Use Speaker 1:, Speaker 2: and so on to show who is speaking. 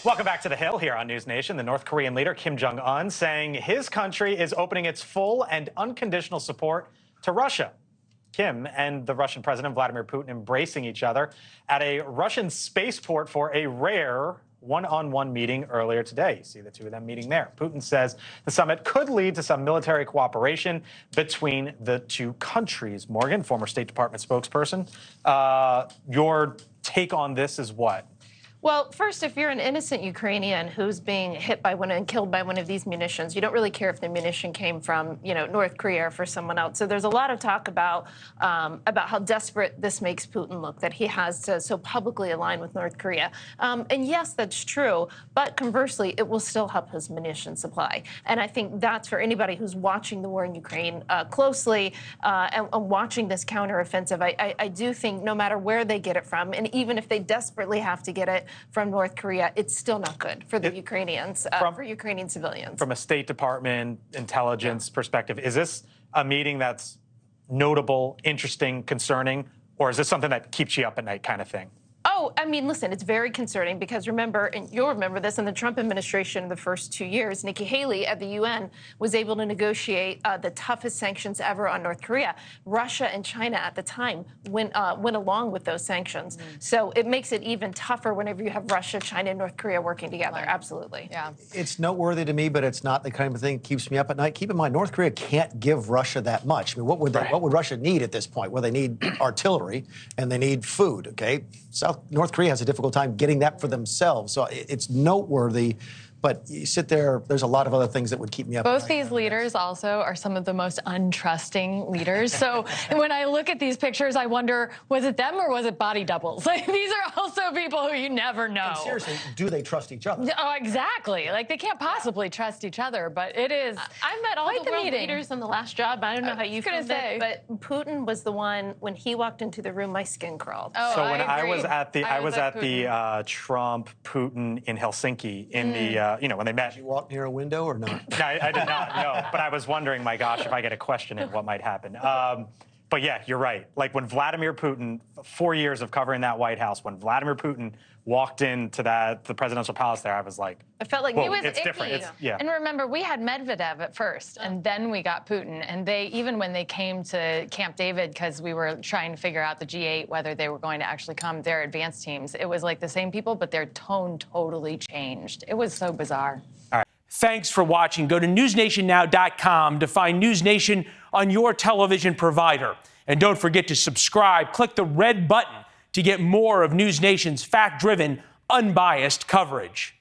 Speaker 1: Welcome back to The Hill here on NewsNation. The North Korean leader, Jong Un, saying his country is opening its full and unconditional support to Russia. Kim and the Russian President, Vladimir Putin, embracing each other at a Russian spaceport for a rare one-on-one meeting earlier today. You see the two of them meeting there. Putin says the summit could lead to some military cooperation between the two countries. Morgan, former State Department spokesperson, your take on this is what?
Speaker 2: Well, first, if you're an innocent Ukrainian who's being hit by one and killed by one of these munitions, you don't really care if the munition came from, North Korea or for someone else. So there's a lot of talk about how desperate this makes Putin look, that he has to so publicly align with North Korea. And yes, that's true. But conversely, it will still help his munition supply. And I think that's for anybody who's watching the war in Ukraine closely and watching this counteroffensive. I do think no matter where they get it from, and even if they desperately have to get it from North Korea, it's still not good for the Ukrainians, for Ukrainian civilians. From a State Department intelligence perspective, is this a meeting that's notable, interesting, concerning, or is this something that keeps you up at night kind of thing? Oh, I mean, listen, it's very concerning because remember, and you'll remember this, in the Trump administration in the first 2 years, Nikki Haley at the UN was able to negotiate the toughest sanctions ever on North Korea. Russia and China at the time went along with those sanctions. So it makes it even tougher whenever you have Russia, China, and North Korea working together. Right. Absolutely.
Speaker 3: Yeah. It's noteworthy to me, but it's not the kind of thing that keeps me up at night. Keep in mind, North Korea can't give Russia that much. I mean, what would Russia need at this point? Well, they need artillery and they need food, okay? North Korea has a difficult time getting that for themselves. So it's noteworthy, but you sit there, there's a lot of other things that would keep me up.
Speaker 4: Both these leaders also are some of the most untrusting leaders. So when I look at these pictures, I wonder, was it them or was it body doubles? Like, these are also people who you never know.
Speaker 3: And seriously, do they trust each other?
Speaker 4: Oh, exactly. Like, they can't possibly trust each other, but it is
Speaker 2: I met all the world leaders on the last job. I don't know how you feel it, but Putin was the one, when he walked into the room, my skin crawled.
Speaker 1: Oh, so when I was at the Trump Putin in Helsinki in the when they met.
Speaker 3: Did you walk near a window or not?
Speaker 1: No, I did not, no. But I was wondering, my gosh, if I get a question in what might happen. But yeah, you're right. Like when Vladimir Putin, 4 years of covering that White House, when Vladimir Putin walked into the presidential palace there, I was like,
Speaker 2: I felt like
Speaker 4: it was
Speaker 1: it's
Speaker 4: icky.
Speaker 1: Different.
Speaker 4: And remember, we had Medvedev at first, and then we got Putin. And they, even when they came to Camp David, because we were trying to figure out the G8, whether they were going to actually come, their advanced teams, it was like the same people, but their tone totally changed. It was so bizarre.
Speaker 1: All right.
Speaker 5: Thanks for watching. Go to newsnationnow.com to find NewsNation on your television provider. And don't forget to subscribe. Click the red button to get more of NewsNation's fact-driven, unbiased coverage.